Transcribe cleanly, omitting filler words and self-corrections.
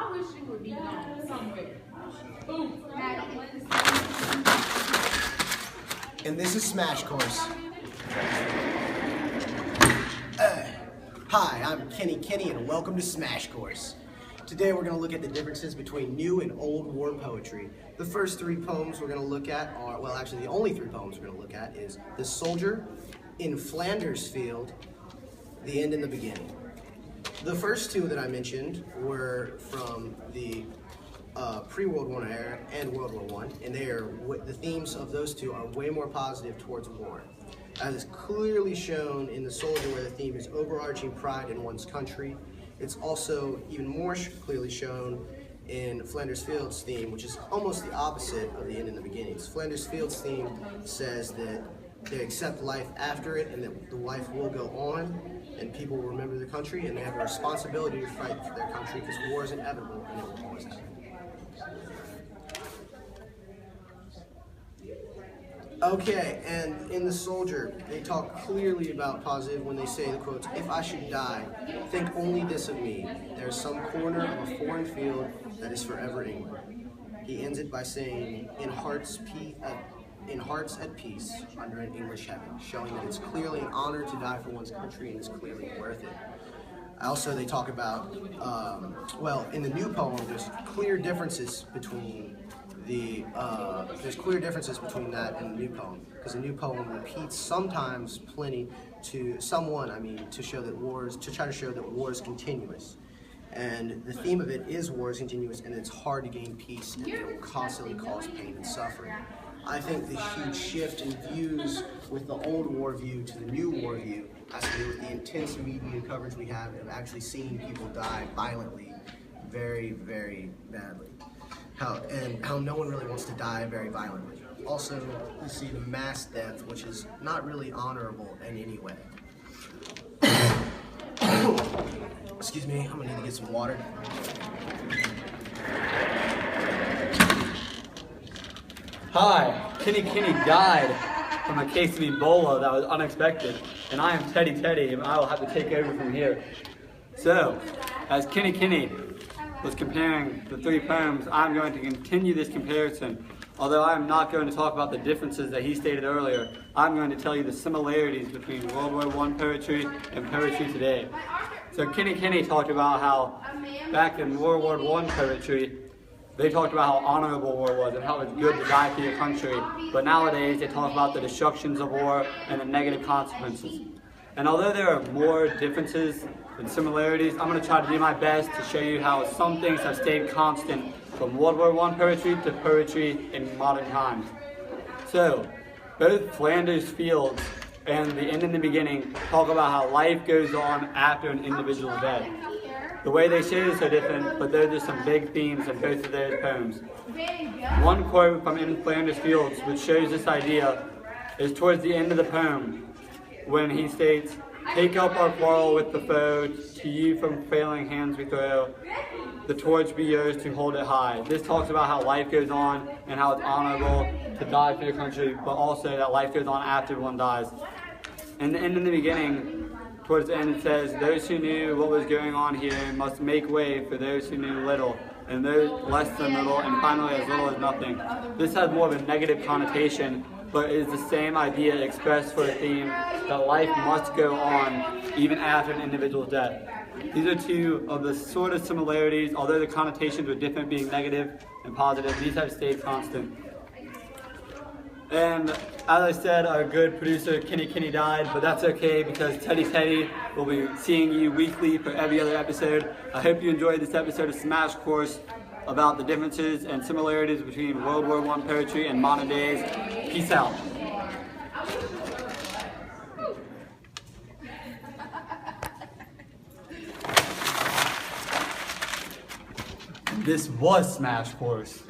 I wish you would be known somewhere. Boom. And this is Smash Course. Hi, I'm Kenny, and welcome to Smash Course. Today we're going to look at the differences between new and old war poetry. The first three poems we're going to look at are, well actually the only three poems we're going to look at is The Soldier, In Flanders Field, The End and the Beginning. The first two that I mentioned were from the pre-World War era and World War I, and the themes of those two are way more positive towards war. As is clearly shown in The Soldier, where the theme is overarching pride in one's country. It's also even more clearly shown in Flanders Field's theme, which is almost the opposite of The End and the Beginnings. Flanders Field's theme says that they accept life after it and that the life will go on and people will remember the country and they have a responsibility to fight for their country because war is inevitable and it will always happen. Okay, and in The Soldier, they talk clearly about positive when they say the quotes, "If I should die, think only this of me. There is some corner of a foreign field that is forever England." He ends it by saying, in hearts at peace under an English heaven, showing that it's clearly an honor to die for one's country and it's clearly worth it. Also, they talk about, in the new poem, there's clear differences between that and the new poem, because the new poem repeats sometimes plenty to show that try to show that war is continuous. And the theme of it is war is continuous and it's hard to gain peace and it will constantly cause pain and suffering. I think the huge shift in views with the old war view to the new war view has to do with the intense media coverage we have of actually seeing people die violently, very, very badly. How no one really wants to die very violently. Also, you see the mass death, which is not really honorable in any way. Excuse me, I'm gonna need to get some water. Hi, Kenny died from a case of Ebola that was unexpected, and I am Teddy, and I will have to take over from here. So, as Kenny was comparing the three poems, I'm going to continue this comparison. Although I'm not going to talk about the differences that he stated earlier, I'm going to tell you the similarities between World War I poetry and poetry today. So Kenny talked about how back in World War I poetry, they talked about how honorable war was and how it's good to die for your country. But nowadays, they talk about the destructions of war and the negative consequences. And although there are more differences and similarities, I'm going to try to do my best to show you how some things have stayed constant from World War I poetry to poetry in modern times. So, both Flanders Fields and The End and the Beginning talk about how life goes on after an individual's death. The way they say this are different, but those are some big themes in both of those poems. One quote from In Flanders Fields, which shows this idea, is towards the end of the poem, when he states, "Take up our quarrel with the foe, to you from failing hands we throw, the torch be yours to hold it high." This talks about how life goes on and how it's honorable to die for your country, but also that life goes on after one dies. And the End and the Beginning, towards the end it says, "Those who knew what was going on here must make way for those who knew little, and those less than little, and finally as little as nothing." This has more of a negative connotation, but is the same idea expressed for a theme that life must go on even after an individual's death. These are two of the sort of similarities, although the connotations were different, being negative and positive, these have stayed constant. And as I said, our good producer Kenny died, but that's okay because Teddy will be seeing you weekly for every other episode. I hope you enjoyed this episode of Smash Course about the differences and similarities between World War I poetry and modern days. Peace out. This was Smash Course.